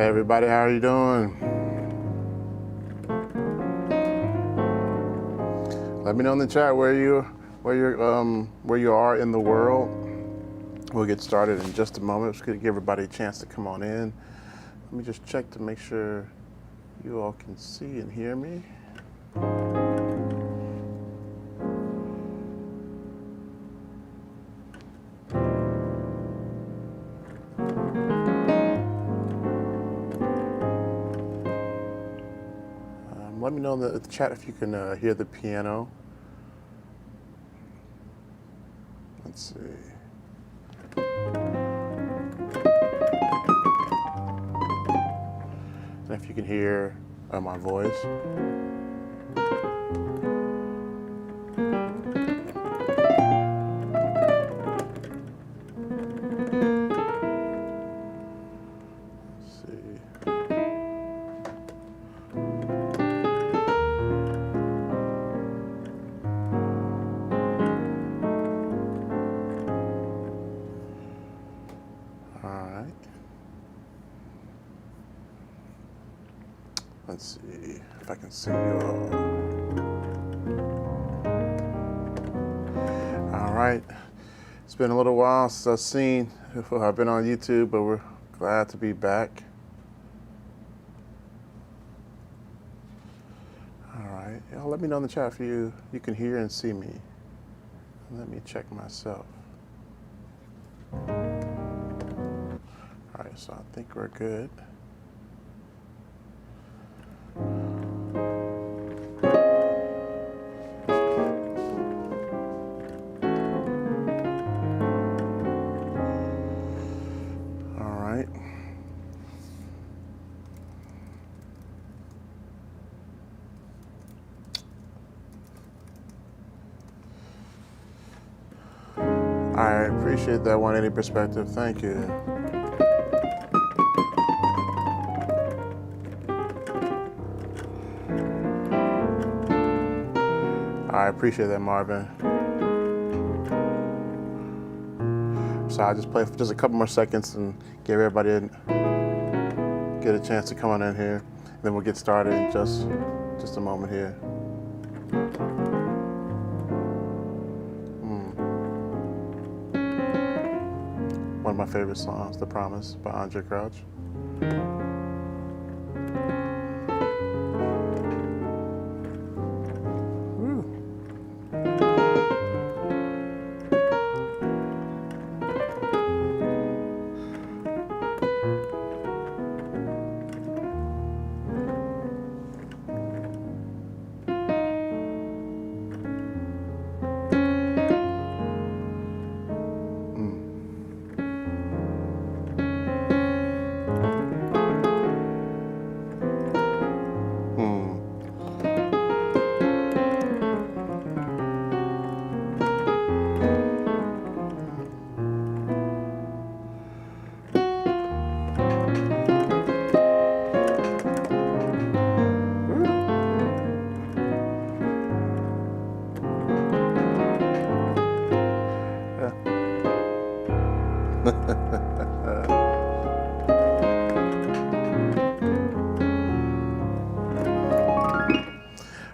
everybody, how are you doing? Let me know in the chat where you are in the world. We'll get started in just a moment. Just gonna give everybody a chance to come on in. Let me just check to make sure you all can see and hear me. Let me know in the chat if you can hear the piano. Let's see. And if you can hear my voice. Let's see if I can see you all. All right. It's been a little while since I've been on YouTube, but we're glad to be back. All right. Let me know in the chat if you can hear and see me. Let me check myself. All right, so I think we're good. I appreciate that 180 perspective. Thank you. I appreciate that, Marvin. So I'll just play for just a couple more seconds and give everybody get a chance to come on in here. And then we'll get started in just a moment here. One of my favorite songs, The Promise by Andre Crouch.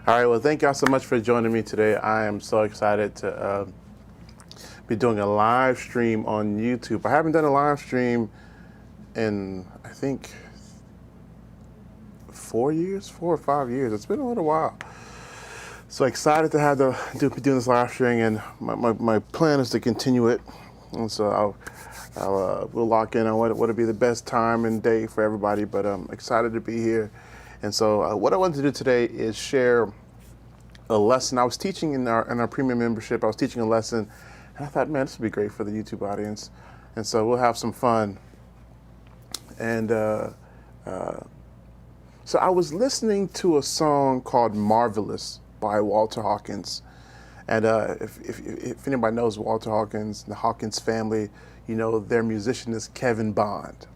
All right, well, thank y'all so much for joining me today. I am so excited to be doing a live stream on YouTube. I haven't done a live stream in, I think, 4 or 5 years. It's been a little while. So excited to be doing this live stream, and my plan is to continue it. And so we'll lock in on what would be the best time and day for everybody, but I'm excited to be here. And so what I wanted to do today is share a lesson. I was teaching in our premium membership. I was teaching a lesson, and I thought, man, this would be great for the YouTube audience. And so we'll have some fun. And so I was listening to a song called Marvelous by Walter Hawkins. And if anybody knows Walter Hawkins, the Hawkins family, you know their musician is Kevin Bond.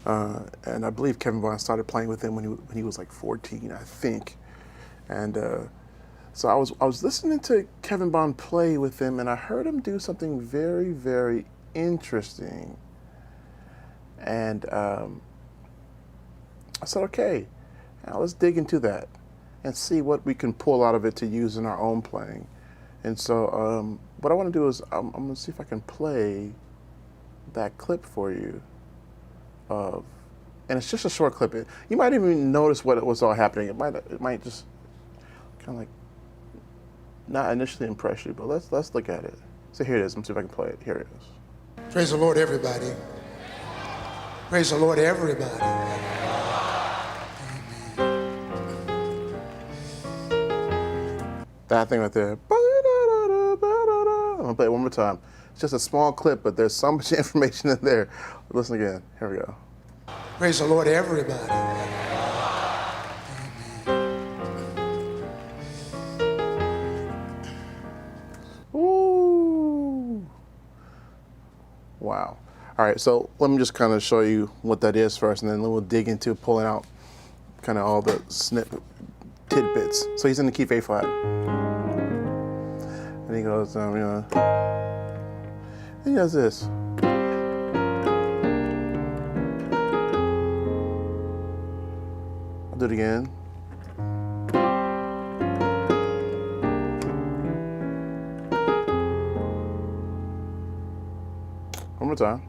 And I believe Kevin Bond started playing with him when he was like 14, I think. And so I was listening to Kevin Bond play with him, and I heard him do something very, very interesting. And I said, okay, now let's dig into that and see what we can pull out of it to use in our own playing. And so what I want to do is I'm going to see if I can play that clip for you. And it's just a short clip. You might even notice what was all happening. It might just kind of like not initially impress you, but let's look at it. So here it is. Let me see if I can play it. Here it is. Praise the Lord, everybody. Praise the Lord, everybody. That thing right there. I'm gonna play it one more time. It's just a small clip, but there's so much information in there. Listen again. Here we go. Praise the Lord, everybody. Ooh. Wow. All right, so let me just kind of show you what that is first, and then we'll dig into pulling out kind of all the tidbits. So he's in the key of A flat. And he goes, and he does this. I'll do it again. One more time.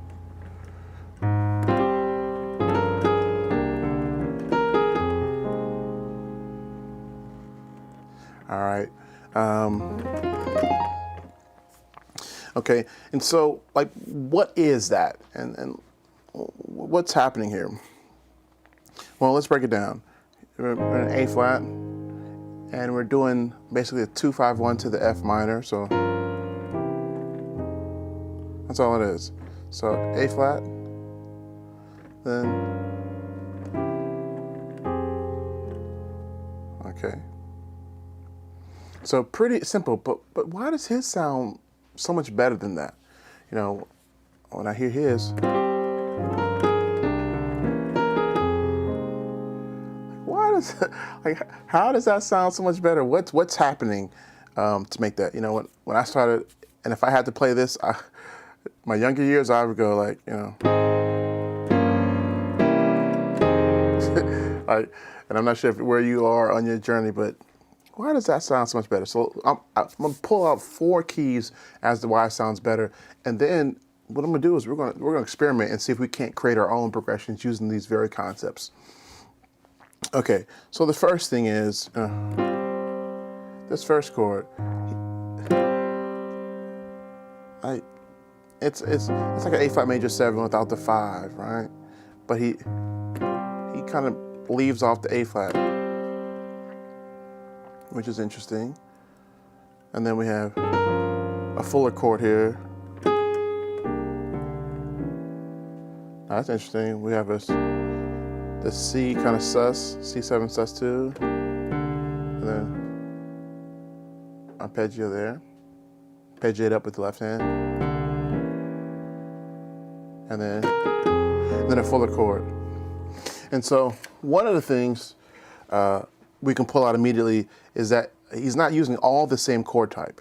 All right. Okay, and so, like, what is that? And what's happening here? Well, let's break it down. We're in A flat, and we're doing basically a 2-5-1 to the F minor, so that's all it is. So A flat, then, okay. So pretty simple, but why does his sound so much better than that? You know, when I hear his, like, how does that sound so much better? What's happening to make that? You know, when I started, and if I had to play this, my younger years, I would go like, you know, like, and I'm not sure where you are on your journey, but why does that sound so much better? So I'm gonna pull out 4 keys as to why it sounds better, and then what I'm gonna do is we're gonna experiment and see if we can't create our own progressions using these very concepts. Okay, so the first thing is this first chord. It's like an A flat major 7 without the 5, right? But he kind of leaves off the A flat, which is interesting. And then we have a fuller chord here. Now that's interesting. We have the C kind of sus, C7 sus2, and then arpeggio there. Arpeggiate up with the left hand. And then a fuller chord. And so one of the things we can pull out immediately is that he's not using all the same chord type.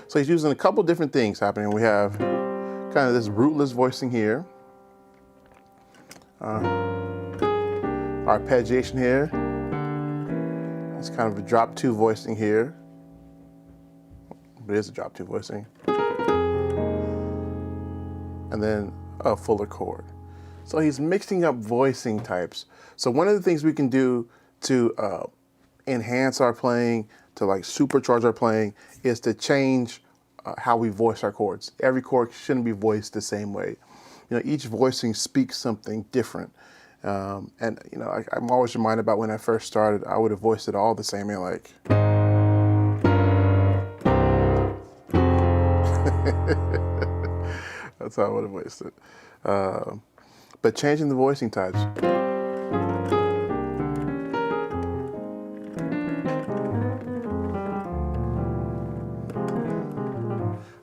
So he's using a couple different things happening. We have kind of this rootless voicing here, arpeggiation here. It's kind of a drop 2 voicing here. But it is a drop 2 voicing. And then a fuller chord. So he's mixing up voicing types. So one of the things we can do to enhance our playing, to like supercharge our playing, is to change how we voice our chords. Every chord shouldn't be voiced the same way. You know, each voicing speaks something different. And you know, I'm always reminded about when I first started, I would have voiced it all the same way, like. That's how I would have voiced it. But changing the voicing types.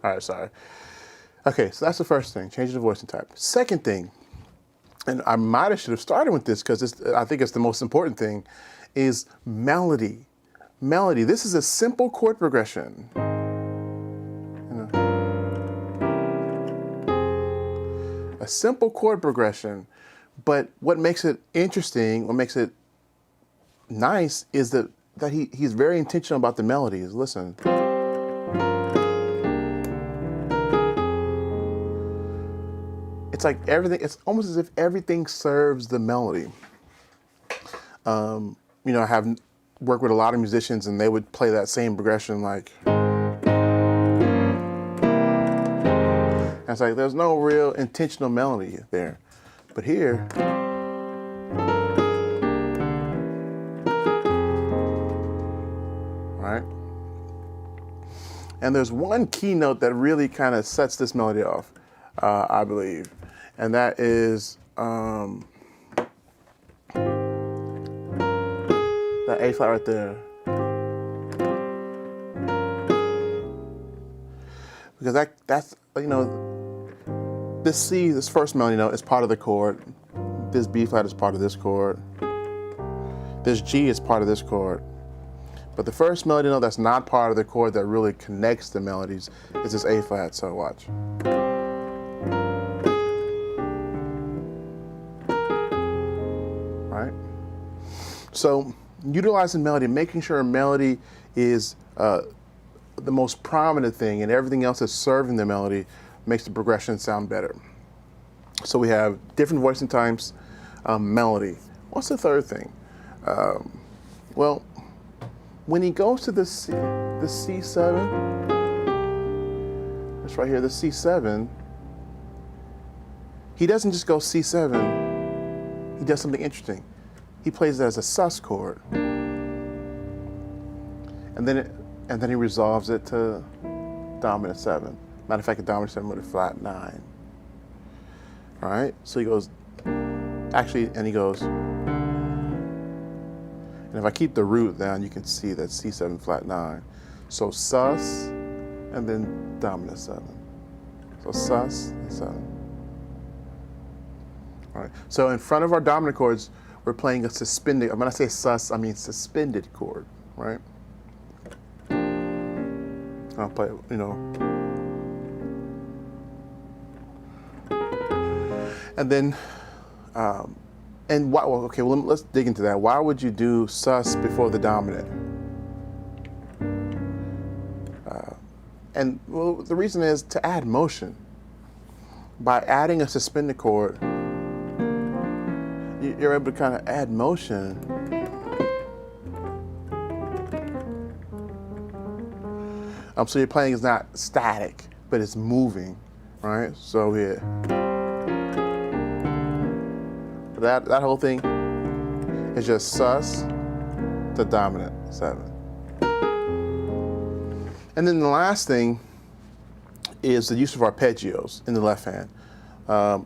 All right, sorry. Okay, so that's the first thing, changing the voicing type. Second thing, and I should have started with this because I think it's the most important thing, is melody. Melody. This is a simple chord progression. A a simple chord progression, but what makes it interesting, what makes it nice is that he's very intentional about the melodies. Listen. It's like everything, it's almost as if everything serves the melody. You know, I have worked with a lot of musicians and they would play that same progression like, and it's like there's no real intentional melody there. But here, right? And there's one key note that really kind of sets this melody off, I believe. And that is that A flat right there. Because that's, you know, this C, this first melody note is part of the chord. This B flat is part of this chord. This G is part of this chord. But the first melody note that's not part of the chord that really connects the melodies is this A flat, so watch. So utilizing melody, making sure a melody is the most prominent thing and everything else is serving the melody makes the progression sound better. So we have different voicing types, melody. What's the third thing? Well, when he goes to the C7, that's right here, the C7, he doesn't just go C7, he does something interesting. He plays it as a sus chord, and then he resolves it to dominant 7. Matter of fact, a dominant 7 with a flat 9. All right, so he goes, actually, and he goes, and if I keep the root down, you can see that C7 flat 9. So sus, and then dominant 7. So sus and 7. All right, so in front of our dominant chords, we're playing a suspended, when I say sus, I mean suspended chord, right? I'll play, you know. And then, and why, well, okay, well, let's dig into that. Why would you do sus before the dominant? And well, the reason is to add motion. By adding a suspended chord, you're able to kind of add motion. So your playing is not static, but it's moving, right? So here, that whole thing is just sus to dominant 7. And then the last thing is the use of arpeggios in the left hand.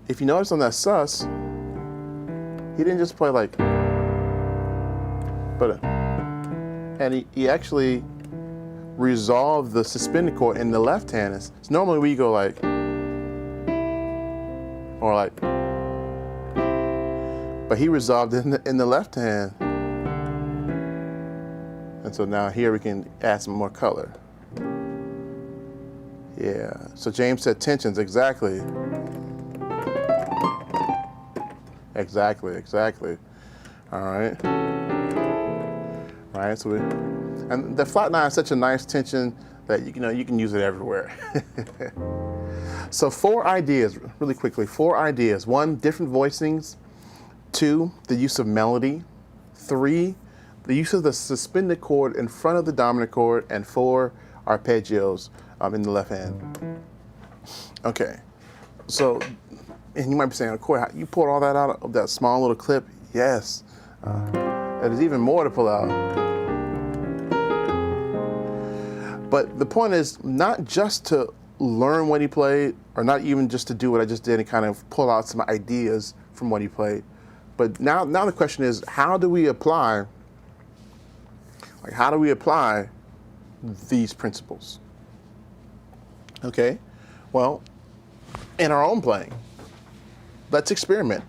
If you notice on that sus, he didn't just play like, but, and he actually resolved the suspended chord in the left hand. It's normally we go like, or like, but he resolved it in the left hand. And so now here we can add some more color. Yeah, so James said tensions, exactly. Exactly. All right. All right, so and the flat 9 is such a nice tension that you know you can use it everywhere. So 4 ideas, really quickly, 4 ideas. 1, different voicings. 2, the use of melody. 3, the use of the suspended chord in front of the dominant chord. And 4, arpeggios in the left hand. Okay, so, and you might be saying, Corey, you pulled all that out of that small little clip? Yes. There's even more to pull out. But the point is not just to learn what he played, or not even just to do what I just did and kind of pull out some ideas from what he played. But now the question is, how do we apply these principles? Okay, well, in our own playing, let's experiment.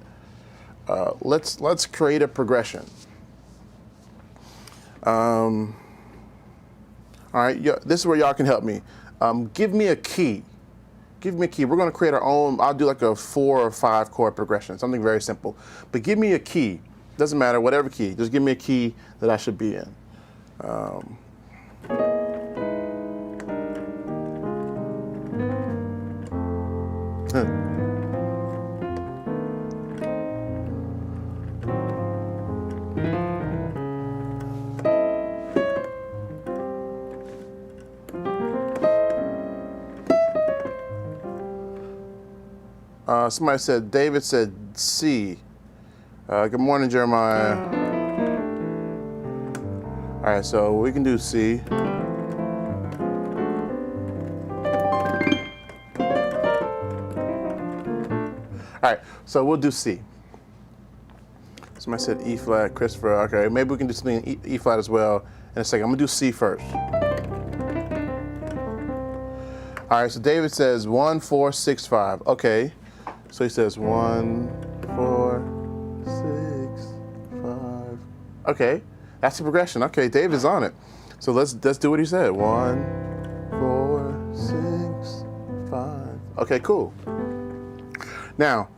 Let's create a progression. All right, this is where y'all can help me. Give me a key give me a key. We're going to create our own. I'll do like a 4 or 5 chord progression, something very simple. But give me a key. Doesn't matter, whatever key. Just give me a key that I should be in. Somebody said, David said C. Good morning, Jeremiah. All right, so we can do C. All right, so we'll do C. Somebody said E flat, Christopher. Okay, maybe we can do something in E flat as well in a second. I'm gonna do C first. All right, so David says 1, 4, 6, 5. Okay, so he says 1, 4, 6, 5. Okay, that's the progression. Okay, David's on it. So let's do what he said. 1, 4, 6, 5. Okay, cool. Now,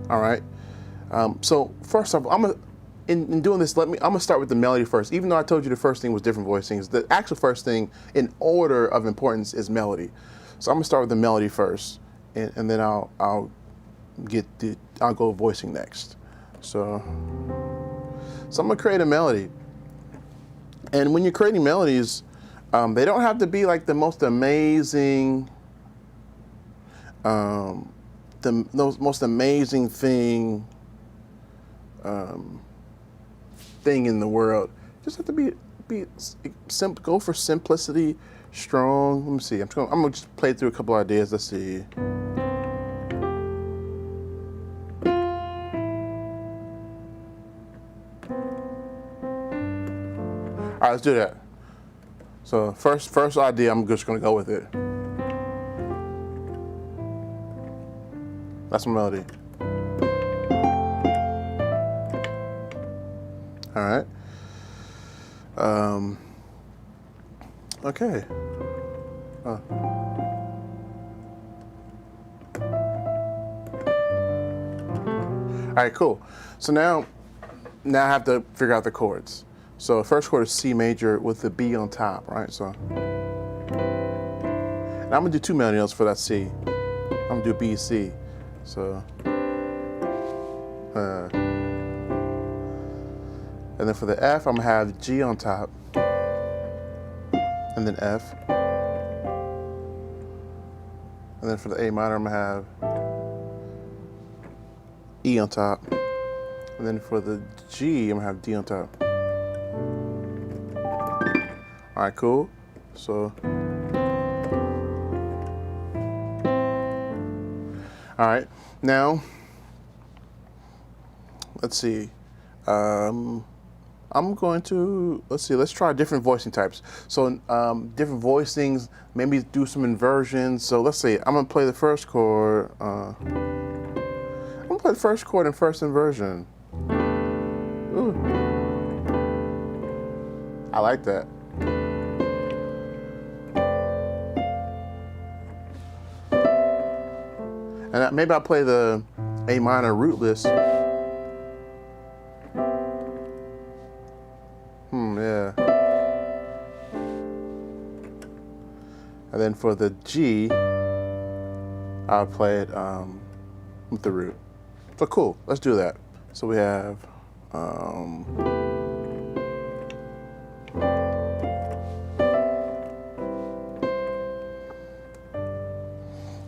all right. So first off, in doing this, I'm gonna start with the melody first. Even though I told you the first thing was different voicings, the actual first thing in order of importance is melody. So I'm gonna start with the melody first, and then I'll go voicing next. So I'm gonna create a melody, and when you're creating melodies, they don't have to be like the most amazing, most amazing thing in the world. Just have to be simple. Go for simplicity, strong. Let me see. I'm gonna just play through a couple ideas. Let's see. All right, let's do that. So first idea, I'm just gonna go with it. That's my melody. All right. Okay. All right, cool. So now I have to figure out the chords. So the first chord is C major with the B on top, right? So, and I'm gonna do 2 melody notes for that C. I'm gonna do B, C. So, and then for the F, I'm gonna have G on top, and then F. And then for the A minor, I'm gonna have E on top. And then for the G, I'm gonna have D on top. All right, cool. So, all right, now, let's see. I'm going to, let's try different voicing types. So different voicings, maybe do some inversions. So let's see, I'm gonna play the first chord. I'm gonna play the first chord in first inversion. Ooh. I like that. And maybe I'll play the A minor rootless. Yeah. And then for the G, I'll play it with the root. So cool, let's do that. So we have, all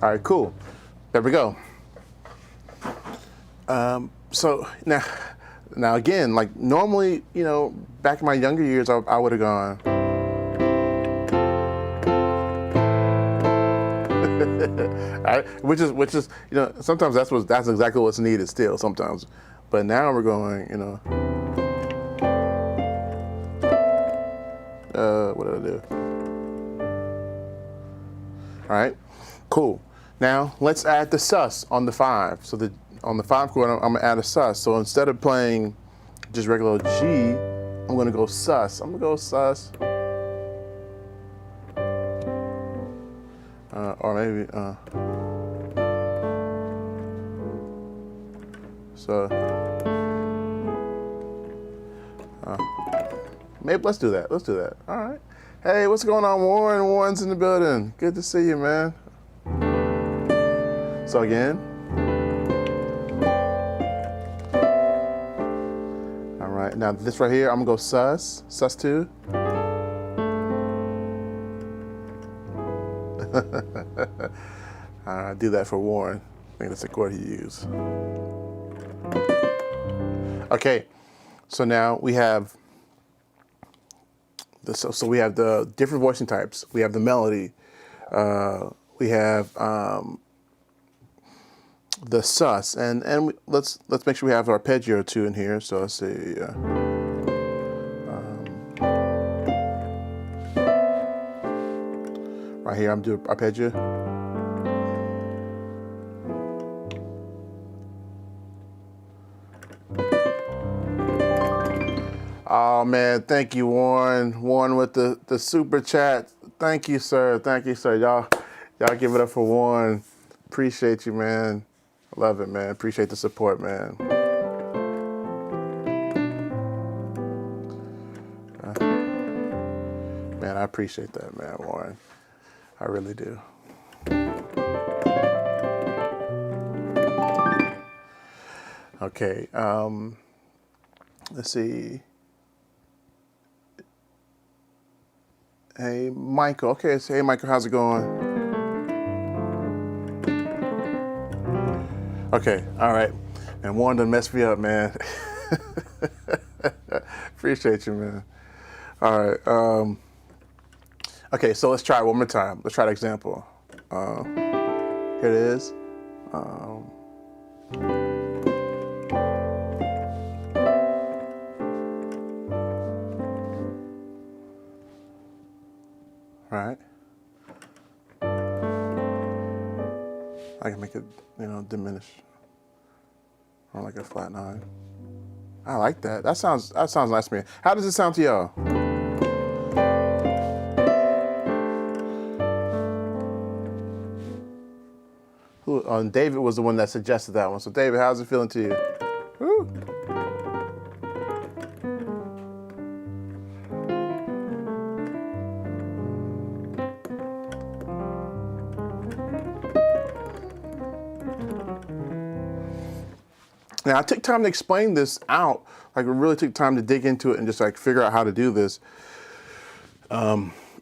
right, cool. There we go. So now again, like normally, back in my younger years, I would have gone. All right, which is, sometimes that's exactly what's needed still sometimes, but now we're going, what did I do? All right, cool. Now let's add the sus on the 5. So on the 5 chord, I'm gonna add a sus. So instead of playing just regular G, I'm gonna go sus. I'm gonna go sus. or maybe, so, maybe let's do that. Let's do that. All right. Hey, what's going on, Warren? Warren's in the building. Good to see you, man. So again. All right. Now this right here, I'm gonna go sus2. I do that for Warren. I think that's the chord he used. Okay, so now we have so we have the different voicing types. We have the melody. We have the sus, and let's make sure we have arpeggio too in here. So let's see. Right here, I'm doing arpeggio. Oh man, thank you, Warren. Warren with the super chat. Thank you, sir. Thank you, sir. Y'all give it up for Warren. Appreciate you, man. Love it, man. Appreciate the support, man. Man, I appreciate that, man, Warren. I really do. Okay, let's see. Hey, Michael. Okay, so hey, Michael, how's it going? Okay, all right. And Warren done messed me up, man. Appreciate you, man. All right. Okay, so let's try it one more time. Let's try the example. Here it is. Right. I can make it, diminish on like a flat 9. I like that. That sounds nice to me. How does it sound to y'all? David was the one that suggested that one. So David, how's it feeling to you? Woo. Now I took time to explain this out. Like, we really took time to dig into it and just like figure out how to do this.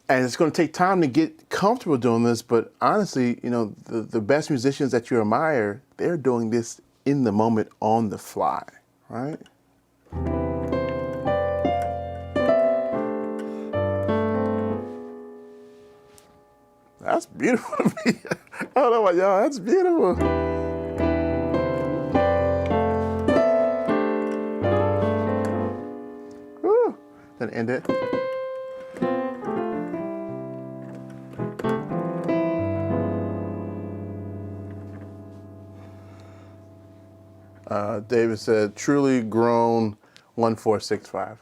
And it's going to take time to get comfortable doing this, but honestly, the best musicians that you admire, they're doing this in the moment on the fly, right? That's beautiful to me. I don't know about y'all, that's beautiful. Woo. Then end it. David said, truly grown 1465.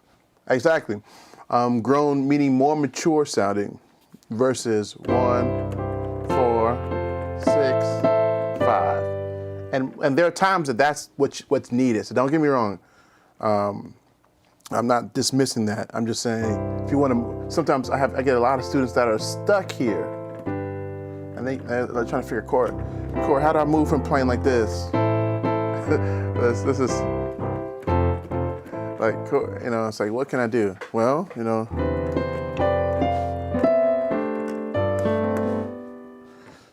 Exactly. Grown meaning more mature sounding versus 1, 4, 6, 5. And there are times that's what's needed. So don't get me wrong. I'm not dismissing that. I'm just saying, if you want to, sometimes I get a lot of students that are stuck here. And they're trying to figure chord, how do I move from playing like this? This is like, it's like, what can I do? Well,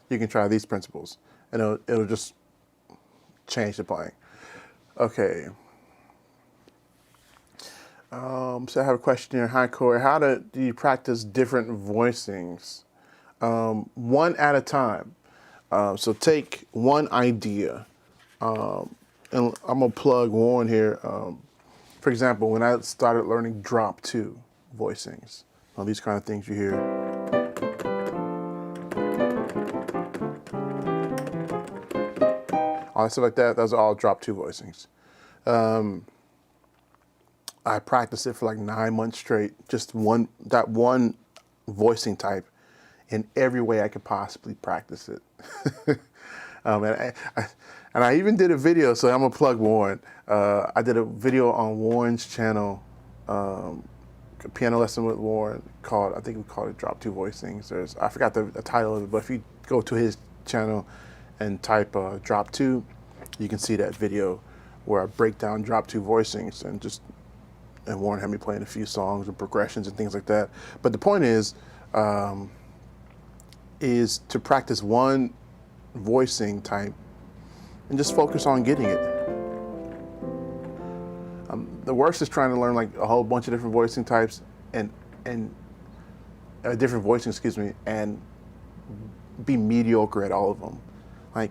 you can try these principles and it'll just change the playing. Okay. So I have a question here. Hi, Corey. How do you practice different voicings? One at a time. So take one idea. And I'm gonna plug Warren here. For example, when I started learning drop 2 voicings, these kind of things you hear. All that stuff like that, those are all drop 2 voicings. I practiced it for like 9 months straight, just that one voicing type in every way I could possibly practice it. And I even did a video, so I'm gonna plug Warren. I did a video on Warren's channel, a piano lesson with Warren called, I think we called it Drop Two Voicings. I forgot the title of it, but if you go to his channel and type Drop Two, you can see that video where I break down Drop Two Voicings and Warren had me playing a few songs and progressions and things like that. But the point is to practice one voicing type and just focus on getting it. The worst is trying to learn like a whole bunch of different voicing types and different voicing, excuse me, and be mediocre at all of them. Like,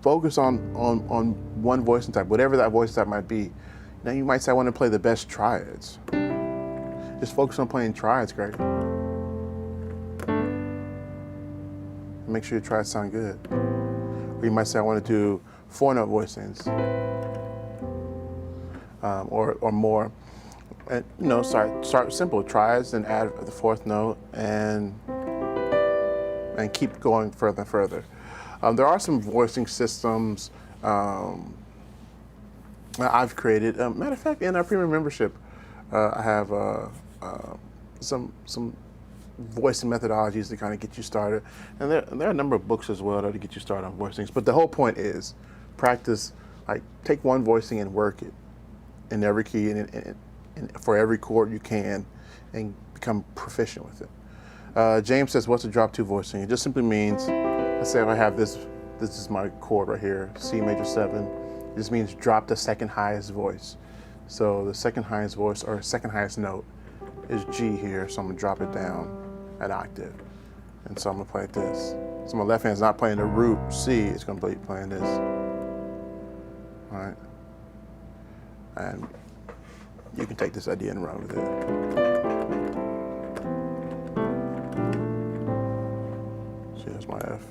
focus on one voicing type, whatever that voicing type might be. Now you might say, I want to play the best triads. Just focus on playing triads, Greg. Make sure your triads sound good. Or you might say, I want to do 4-note voicings, or more. And start simple triads, and add the 4th note, and keep going further and further. There are some voicing systems I've created. Matter of fact, in our premium membership, I have some voicing methodologies to kind of get you started, and there are a number of books as well to get you started on voicings. But the whole point is practice. Like, take one voicing and work it in every key and for every chord you can, and become proficient with it. James says, "What's a drop two voicing?" It just simply means, let's say if I have this is my chord right here, C major 7. It just means drop the second highest voice. So the second highest voice, or second highest note, is G here, so I'm gonna drop it down an octave. And so I'm gonna play it this. So my left hand's not playing the root C, it's gonna be playing this. All right? And you can take this idea and run with it. See, that's my F.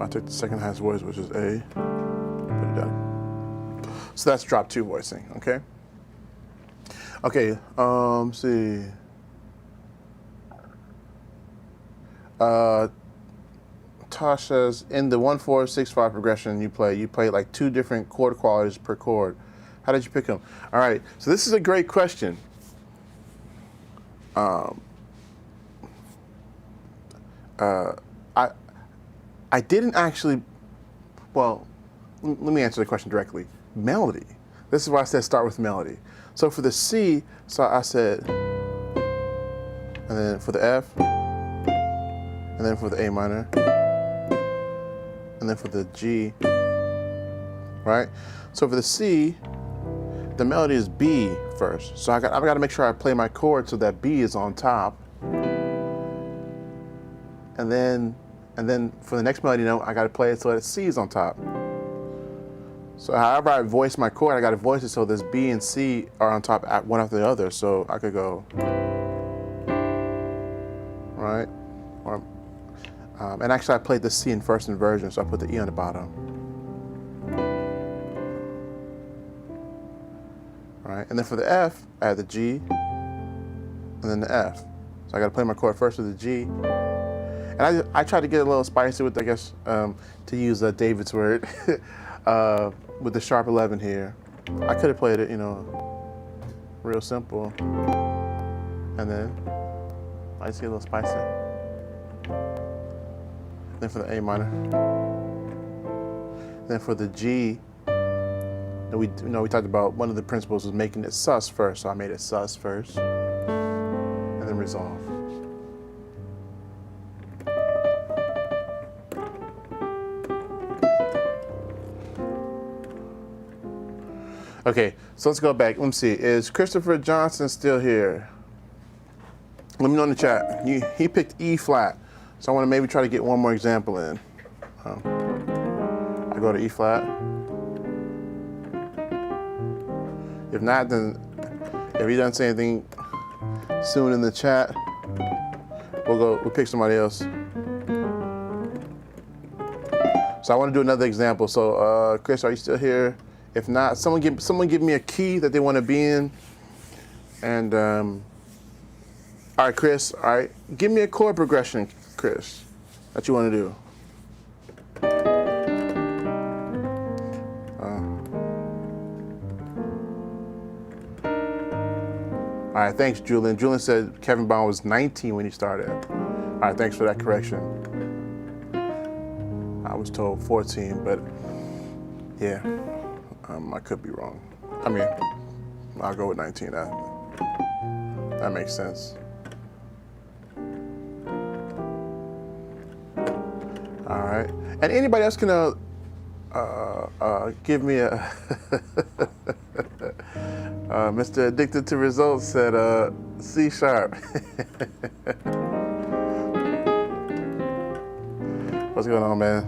I take the second highest voice, which is A, put it down. So that's drop two voicing, okay? Okay, see. Tosh says, in the 1-4-6-5 progression you play like 2 different chord qualities per chord. How did you pick them? All right, so this is a great question. I didn't actually, well, let me answer the question directly. Melody. This is why I said start with melody. So for the C, so I said, and then for the F, and then for the A minor, and then for the G, right? So for the C, the melody is B first. So I've got to make sure I play my chord so that B is on top. And then for the next melody note, I got to play it so that C is on top. So however I voice my chord, I got to voice it so this B and C are on top one after the other. So I could go, right? Or, and actually I played the C in first inversion, so I put the E on the bottom. Right? And then for the F, I had the G, and then the F. So I got to play my chord first with the G. And I tried to get a little spicy with, I guess, to use David's word, with the sharp 11 here. I could have played it, real simple. And then I just get a little spicy. Then for the A minor. Then for the G, we talked about one of the principles was making it sus first, so I made it sus first, and then resolve. Okay, so let's go back. Let me see. Is Christopher Johnson still here? Let me know in the chat. He picked E flat, so I want to maybe try to get one more example in. I go to E flat. If not, then if he doesn't say anything soon in the chat, we'll pick somebody else. So I want to do another example. So Chris, are you still here? If not, someone give me a key that they want to be in, and All right, Chris. All right, give me a chord progression, Chris, that you want to do. All right, thanks, Julian. Julian said Kevin Bond was 19 when he started. All right, thanks for that correction. I was told 14, but yeah, I could be wrong. I mean, I'll go with 19. That makes sense. All right, and anybody else can give me a. Mr. Addicted to Results said C sharp. What's going on, man?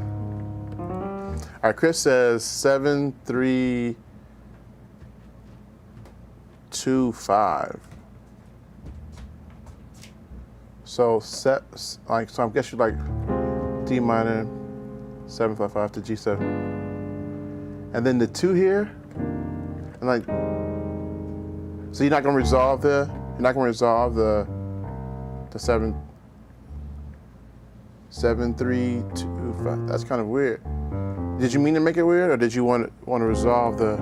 All right, Chris says 7, 3, 2, 5. So I guess you like D minor, 7, 5, 5 to G7, and then the 2 here, and like. So you're not gonna resolve the 7, 3, 2, 5. That's kind of weird. Did you mean to make it weird, or did you want to resolve the?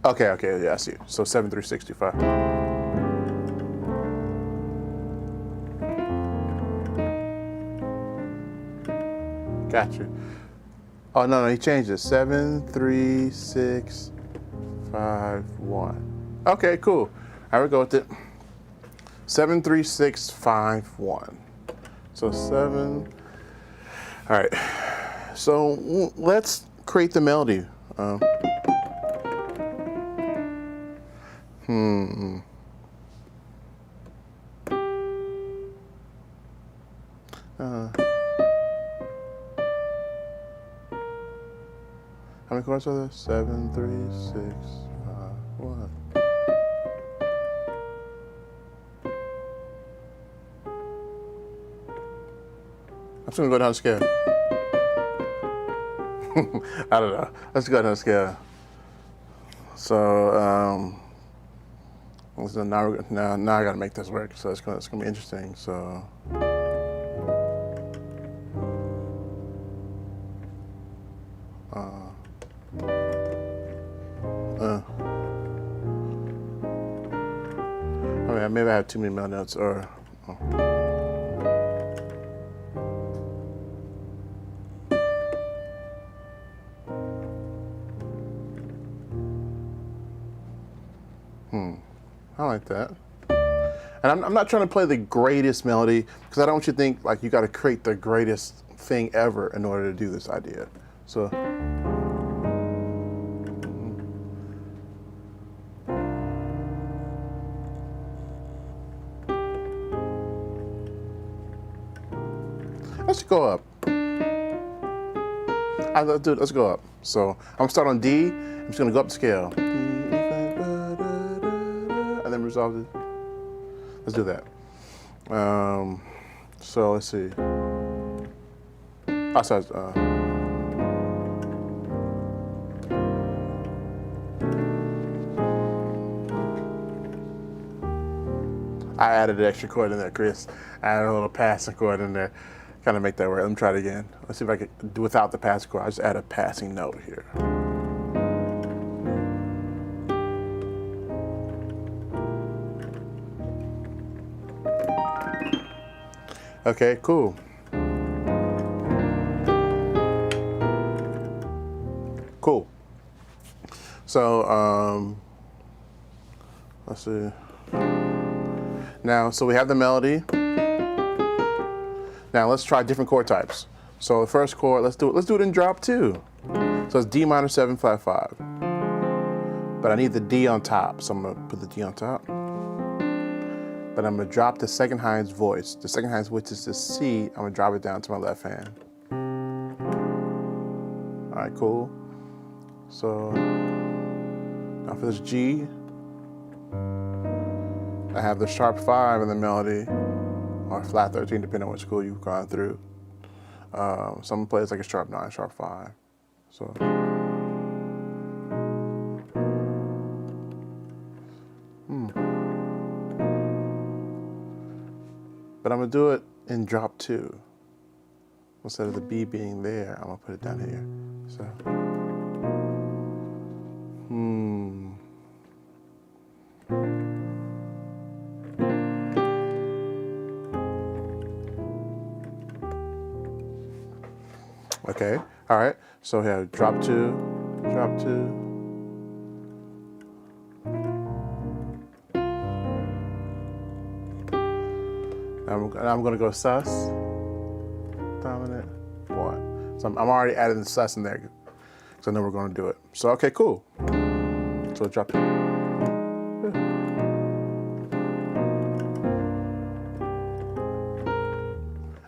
Okay, yeah, I see. So 7, 3, 6, 2, 5. Got you. Oh no, he changed it. 7, 3, 6, 5, 1. Okay, cool. I will go with it. 7, 3, 6, 5, 1. So 7. All right. So let's create the melody. How many chords are there? 7, 3, 6, 5, 1. I'm just gonna go down the scale. I don't know. Let's go down the scale. So now I gotta make this work. So it's gonna be interesting. So. I mean, maybe I have too many melody notes, or. I like that. And I'm not trying to play the greatest melody, because I don't want you to think like you got to create the greatest thing ever in order to do this idea. So. Let's go up. Let's go up. So I'm gonna start on D. I'm just gonna go up the scale. And then resolve it. Let's do that. So let's see. Sorry. I added an extra chord in there, Chris. I added a little passing chord in there. Kind of make that work. Let me try it again. Let's see if I can do without the passing chord. I just add a passing note here. Okay, cool. Cool. So, let's see. Now, so we have the melody. Now let's try different chord types. So the first chord, let's do it in drop 2. So it's D minor 7, 5, 5. But I need the D on top, so I'm gonna put the D on top. But I'm gonna drop the second highest voice. The second highest voice is the C. I'm gonna drop it down to my left hand. All right, cool. So now for this G, I have the sharp 5 in the melody. or flat 13, depending on which school you've gone through. Some plays like a sharp 9, sharp 5. So. But I'm gonna do it in drop 2. Instead of the B being there, I'm gonna put it down here. So. Okay, all right. So we have drop 2, drop 2. I'm gonna go sus, dominant, 1. So I'm already adding the sus in there, because I know we're gonna do it. So, okay, cool. So drop 2.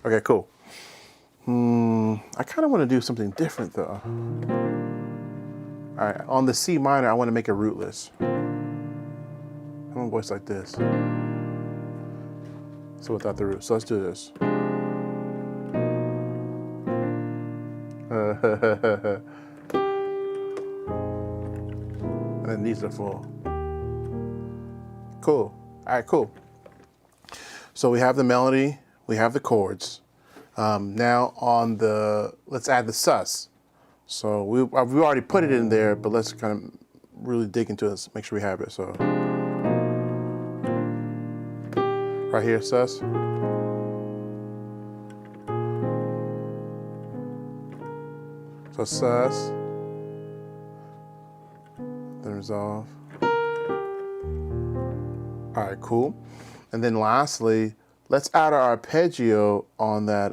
Okay, cool. I kind of want to do something different though. All right, on the C minor, I want to make it rootless. I'm gonna voice like this. So without the root. So let's do this. And then these are full. Cool. All right, cool. So we have the melody, we have the chords. Now on the, let's add the sus. So we already put it in there, but let's kind of really dig into this, make sure we have it. So right here, sus. So sus, then resolve. All right, cool. And then lastly, let's add our arpeggio on that,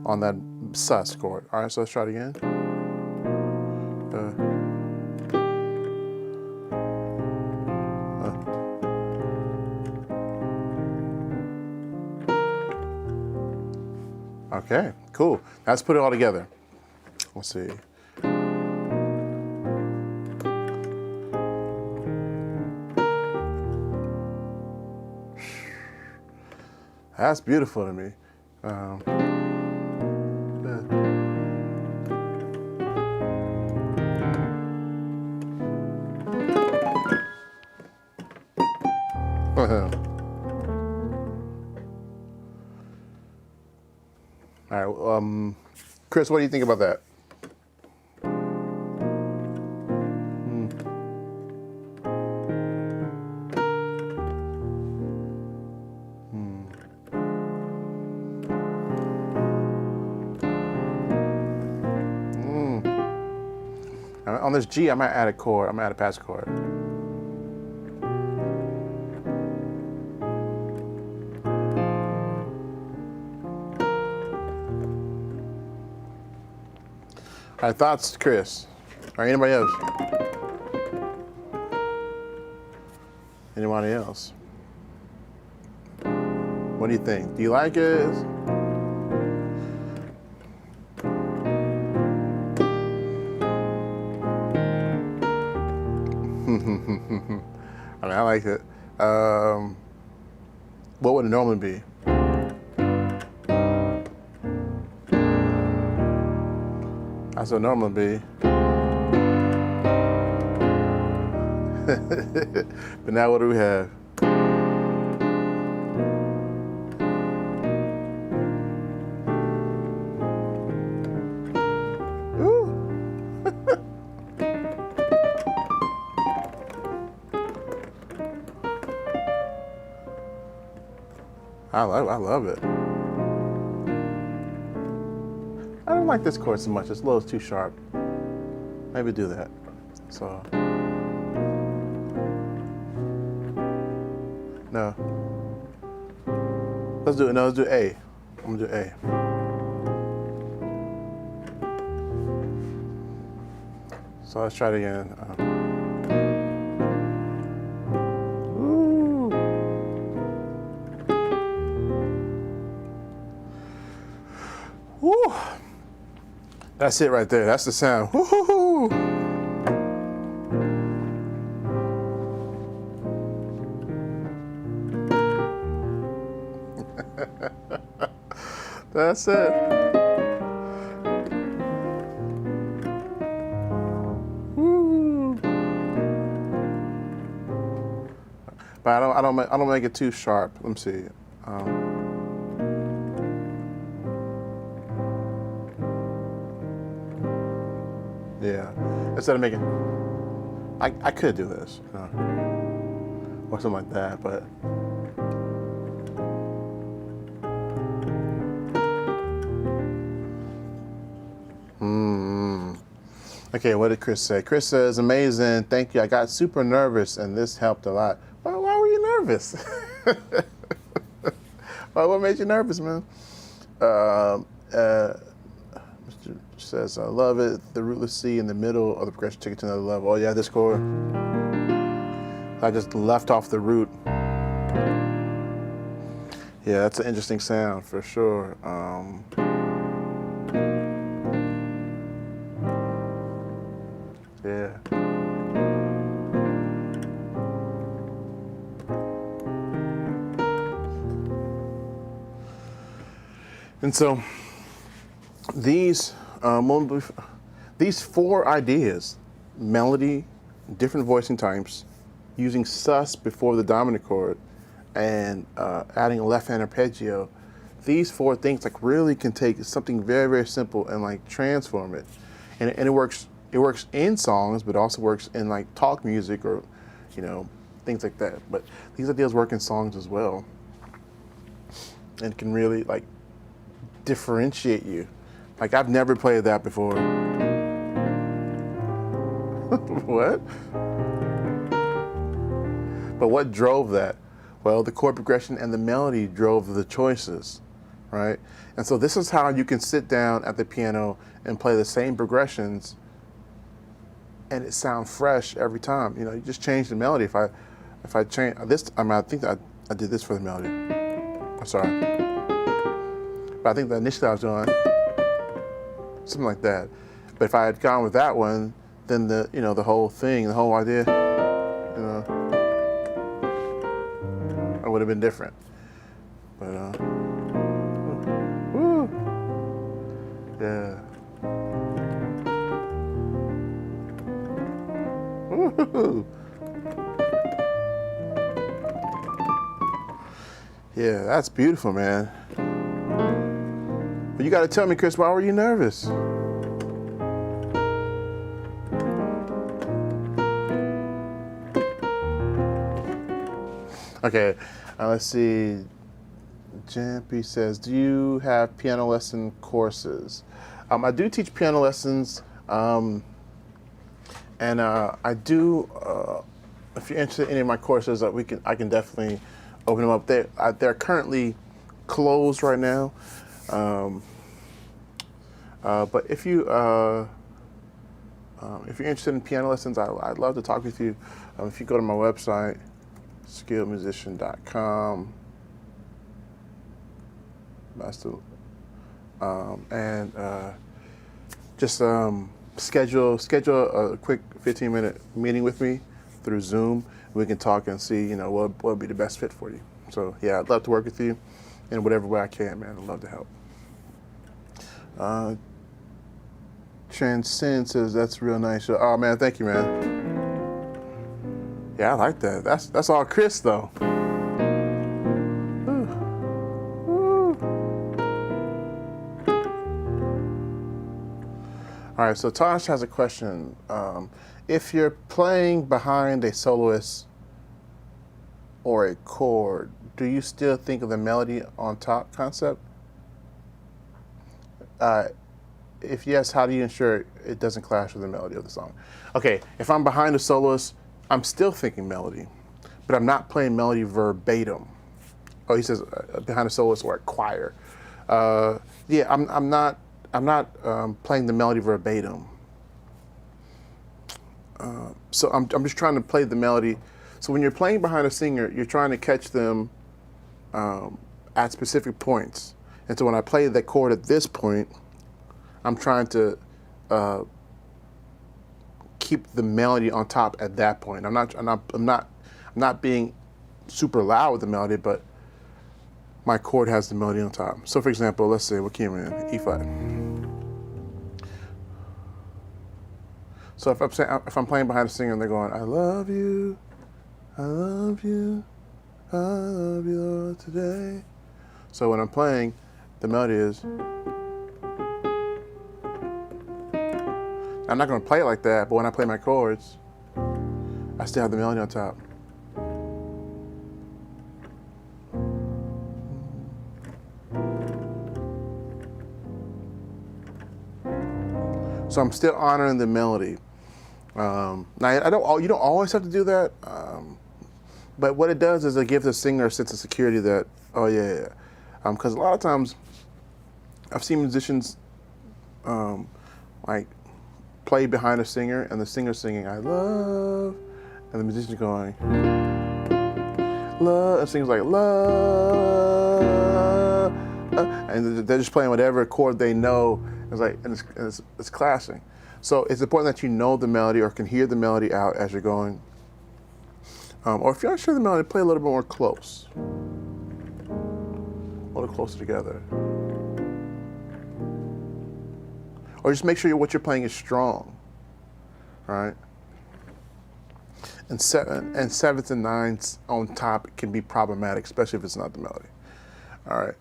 on that sus chord. All right, so let's try it again. Okay, cool. Let's put it all together. Let's see. That's beautiful to me. All right, Chris, what do you think about that? On this G, I might add a chord. I'm gonna add a patch chord. All right, thoughts, Chris? Or anybody else? Anybody else? What do you think? Do you like it? I mean, I like it. What would it normally be? That's what it normally be. But now what do we have? I love it. I don't like this chord so much. It's a little too sharp. Maybe do that. So. No. Let's do it. No, let's do A. I'm gonna do A. So let's try it again. Woo. That's it right there. That's the sound. Woo-hoo-hoo. That's it. Woo. But I don't make it too sharp. Let me see. Yeah. Instead of making, I could do this, or something like that, but. Okay, what did Chris say? Chris says, amazing, thank you. I got super nervous and this helped a lot. Why were you nervous? What made you nervous, man? Mr. says, I love it. The rootless C in the middle of the progression, take it to another level. Oh yeah, this chord. I just left off the root. Yeah, that's an interesting sound for sure. Yeah. And so these 4 ideas, melody, different voicing types, using sus before the dominant chord, and adding a left-hand arpeggio, these 4 things like really can take something very, very simple and like transform it. And it works. It works in songs, but also works in like talk music or, things like that. But these ideas work in songs as well, and can really like differentiate you. Like I've never played that before. What? But what drove that? Well, the chord progression and the melody drove the choices, right? And so this is how you can sit down at the piano and play the same progressions and it sounds fresh every time. You just change the melody. If I change this, I think that I did this for the melody. I'm sorry. But I think that initially I was doing something like that. But if I had gone with that one, then the whole thing, the whole idea, it would have been different. But woo. Yeah. Woo. Yeah, that's beautiful, man. But you got to tell me, Chris, why were you nervous? Okay, let's see. Jampy says, do you have piano lesson courses? I do teach piano lessons, and I do. If you're interested in any of my courses, I can definitely open them up. They're currently closed right now, but if you're interested in piano lessons, I'd love to talk with you. If you go to my website, skilledmusician.com. And just schedule a quick 15-minute meeting with me through Zoom. We can talk and see, what would be the best fit for you. So yeah, I'd love to work with you in whatever way I can, man. I'd love to help. Transcend says that's real nice. Oh man, thank you, man. Yeah, I like that. That's all Chris though. All right, so Tosh has a question. If you're playing behind a soloist or a chord, do you still think of the melody on top concept? If yes, how do you ensure it doesn't clash with the melody of the song? Okay, if I'm behind a soloist, I'm still thinking melody, but I'm not playing melody verbatim. Oh, he says behind a soloist or a choir. Yeah, I'm not playing the melody verbatim. So I'm just trying to play the melody. So when you're playing behind a singer, you're trying to catch them at specific points. And so when I play that chord at this point, I'm trying to keep the melody on top at that point. I'm not being super loud with the melody, but my chord has the melody on top. So for example, let's say, what key am I in? E flat. So if I'm playing behind a singer and they're going, I love you, I love you, I love you, Lord, today. So when I'm playing, the melody is, I'm not going to play it like that, but when I play my chords, I still have the melody on top. So I'm still honoring the melody. Now you don't always have to do that, but what it does is it gives the singer a sense of security that, oh yeah. Because a lot of times I've seen musicians like play behind a singer and the singer's singing, I love, and the musician's going, love, and the singer's like, love, and they're just playing whatever chord they know. It's like, and it's clashing. So it's important that you know the melody or can hear the melody out as you're going. Or if you're not sure the melody, play a little bit more close. A little closer together. Or just make sure what you're playing is strong, right? And sevenths and nines on top can be problematic, especially if it's not the melody. All right.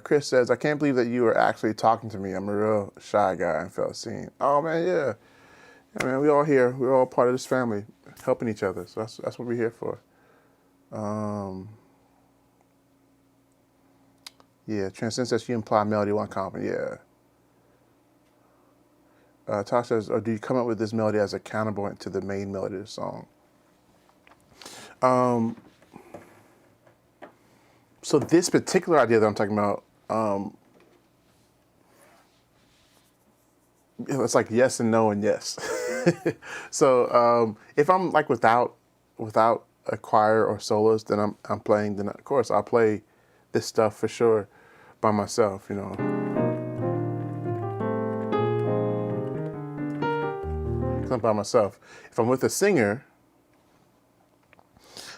Chris says, I can't believe that you are actually talking to me. I'm a real shy guy and felt seen. Oh man, yeah. Yeah, man, we all here. We're all part of this family, helping each other. So that's what we're here for. Yeah, Transcend says you imply melody one compliment. Yeah. Tosh says, or do you come up with this melody as a counterpoint to the main melody of the song? So this particular idea that I'm talking about, it's like yes and no and yes. So if I'm like without a choir or soloist, then I'm playing. Then of course I'll play this stuff for sure by myself. You know, I'm by myself. If I'm with a singer,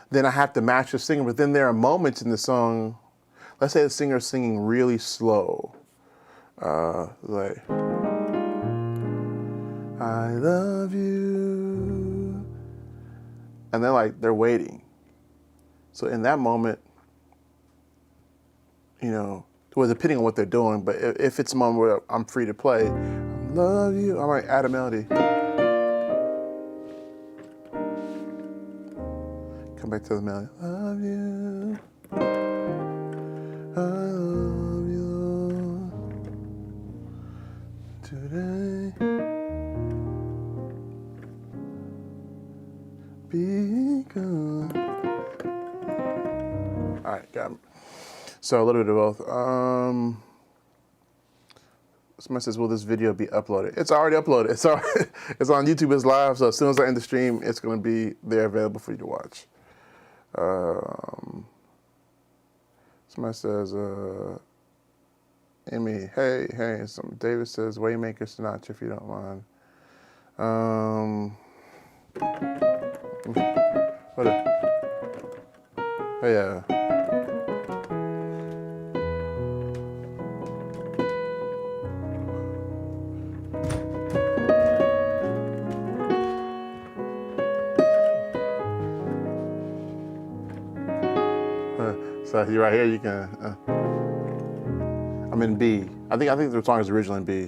then I have to match the singer. But then there are moments in the song, let's say the singer is singing really slow, like, I love you, and they're waiting. So in that moment, you know, well, depending on what they're doing, but if it's a moment where I'm free to play, I love you, I might add a melody. Come back to the melody. Love you. I love you, Lord, today. Be good. All right, got it. So a little bit of both. Somebody says, will this video be uploaded? It's already uploaded. It's on YouTube, it's live, so as soon as I end the stream, it's gonna be there available for you to watch. Somebody says, Emmy, hey. David says, Waymaker Sinatra, if you don't mind. What up? Oh, yeah. So you're right here, you can, I'm in B. I think the song is originally in B.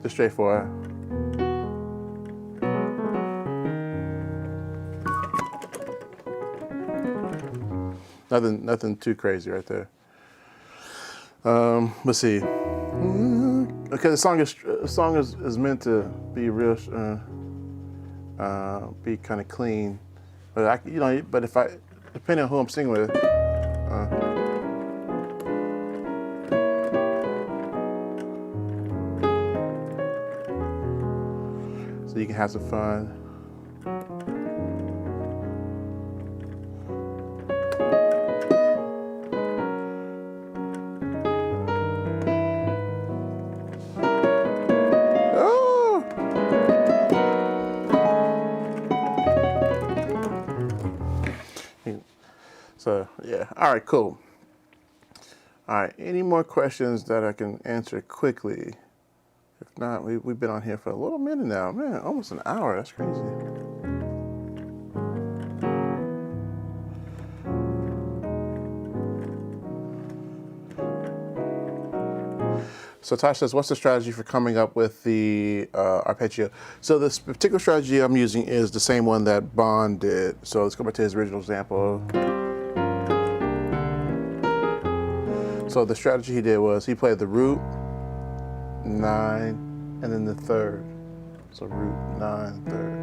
Just straightforward. Nothing too crazy right there. Let's see. Okay, the song is meant to be real, be kind of clean, but but if depending on who I'm singing with, so you can have some fun. So yeah, all right, cool. All right, any more questions that I can answer quickly? If not, we've been on here for a little minute now. Man, almost an hour, that's crazy. So Tosh says, what's the strategy for coming up with the arpeggio? So this particular strategy I'm using is the same one that Bond did. So let's go back to his original example. So the strategy he did was he played the root, 9, and then the third. So root, 9, third.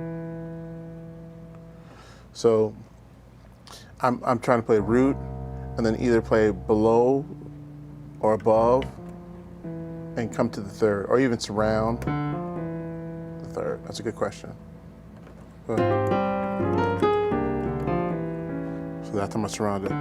So I'm trying to play root, and then either play below or above, and come to the third, or even surround the third. That's a good question. So that time I surround it.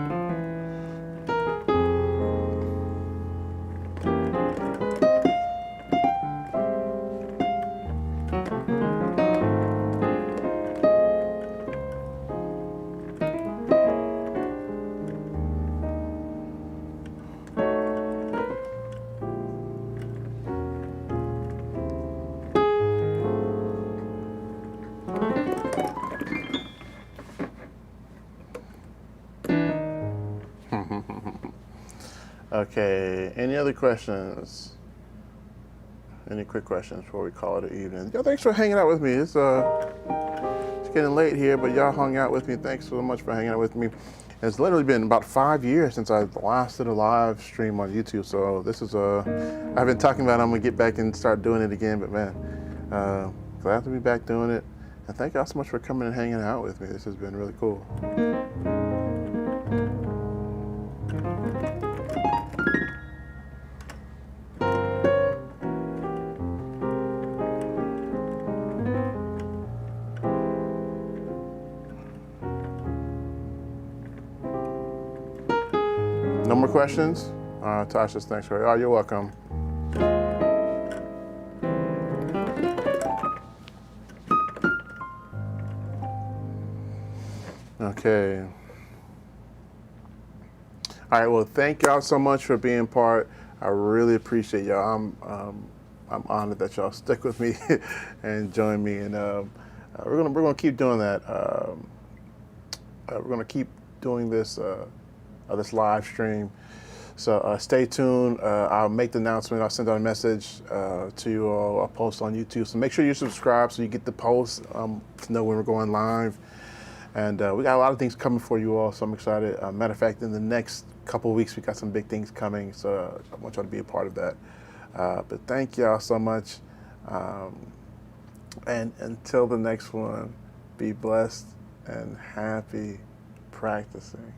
Okay, any other questions? Any quick questions before we call it an evening? Yo, thanks for hanging out with me. It's getting late here, but y'all hung out with me. Thanks so much for hanging out with me. It's literally been about 5 years since I last did a live stream on YouTube. So this is I've been talking about I'm gonna get back and start doing it again, but man, glad to be back doing it. And thank y'all so much for coming and hanging out with me. This has been really cool. No more questions? Tasha, thanks for it. Oh, you're welcome. Okay. All right, well, thank y'all so much for being part. I really appreciate y'all. I'm honored that y'all stuck with me and joined me, and we're gonna keep doing that. We're gonna keep doing this this live stream. So stay tuned. I'll make the announcement. I'll send out a message to you all. I'll post on YouTube. So make sure you subscribe so you get the post to know when we're going live. And we got a lot of things coming for you all, so I'm excited. Matter of fact, in the next couple of weeks, we got some big things coming, so I want y'all to be a part of that. But thank y'all so much. And until the next one, be blessed and happy practicing.